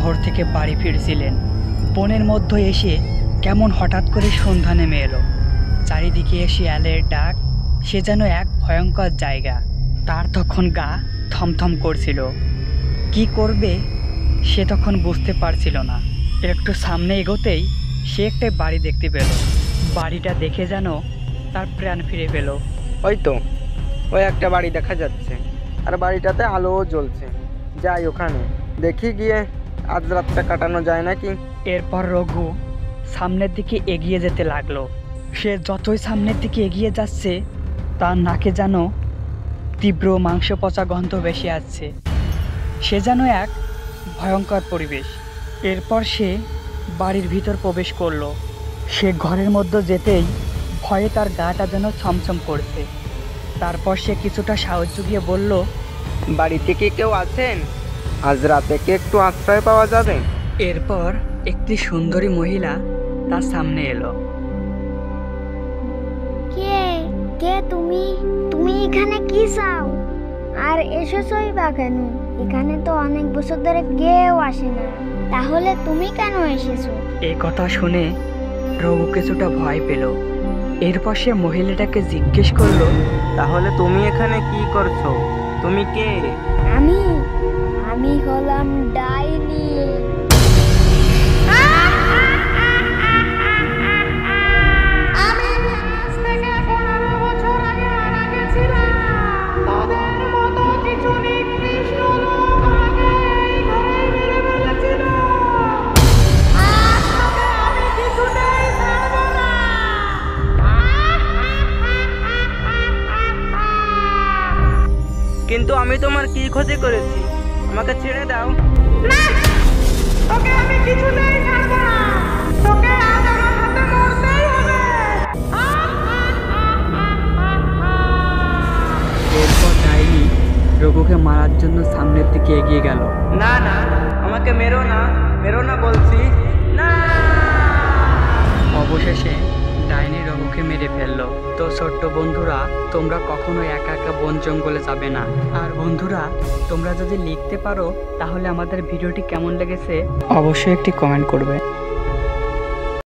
শহর থেকে বাড়ি ফিরছিলেন। বনের মধ্যে এসে কেমন হঠাৎ করে সন্ধ্যা নেমে এলো। চারিদিকে শিয়ালের ডাক, সে যেন এক ভয়ঙ্কর জায়গা। তার তখন গা থমথম করছিল। কি করবে সে তখন বুঝতে পারছিল না। একটু সামনে এগোতেই সে একটা বাড়ি দেখতে পেল। বাড়িটা দেখে যেন তার প্রাণ ফিরে পেল। ওই তো, ওই একটা বাড়ি দেখা যাচ্ছে, আর বাড়িটাতে আলোও জ্বলছে। যাই ওখানে, দেখি গিয়ে আজ রাতটা কাটানো যায় নাকি। এরপর রঘু সামনের দিকে এগিয়ে যেতে লাগলো। সে যতই সামনের দিকে এগিয়ে যাচ্ছে তার নাকে যেন তীব্র মাংস পচা গন্ধ ভেসে আসছে। সে যেন এক ভয়ঙ্কর পরিবেশ। এরপর সে বাড়ির ভিতর প্রবেশ করলো। সে ঘরের মধ্যে যেতেই ভয়ে তার গাটা যেন ছমছম করছে। তারপর সে কিছুটা সাহায্য গিয়ে বলল, বাড়িতে কি কেউ আছেন? আজ রাতে কি একটু আশ্রয় পাওয়া যাবে? এরপর একটি সুন্দরী মহিলা তার সামনে এলো। কে কে তুমি? তুমি এখানে কি চাও? আর এসেছই বা কেন? এখানে তো অনেক বছর ধরে কেউ আসে না, তাহলে তুমি কেন এসেছো? এই কথা শুনে রঘু কিছুটা ভয় পেল। এরপর সে মহিলাটাকে জিজ্ঞেস করলো, তাহলে তুমি এখানে কি করছো? তুমি কে? আমি আমি হলাম ডাইনি। আমি আজ থেকে 15 বছর আগে মারা গেছিলাম। তাদের মতো কিছু নিকৃষ্ট লোক আমাকে এই ঘরে মেরে ফেলেছিল। আজ তোকে আমি কিছুতেই ছাড়বো না। কিন্তু আমি তোমার কি ক্ষতি করেছি? আমাকে ছেড়ে দাও। না, তোকে আমি কিছুতেই ছাড়বো না। তোকে আজ আমার হাতে মরতেই হবে। এরপর ডাইনি রঘুকে মারার জন্য সামনের দিকে এগিয়ে গেল। না না, আমাকে মেরো না, মেরো না বলছি। না। অবশেষে ডাইনি রঘুকে মেরে ফেললো। তো ছোট্ট বন্ধুরা, তোমরা কখনো একা একা বন জঙ্গলে যাবে না। আর বন্ধুরা, তোমরা যদি লিখতে পারো তাহলে আমাদের ভিডিওটি কেমন লেগেছে অবশ্যই একটি কমেন্ট করবে।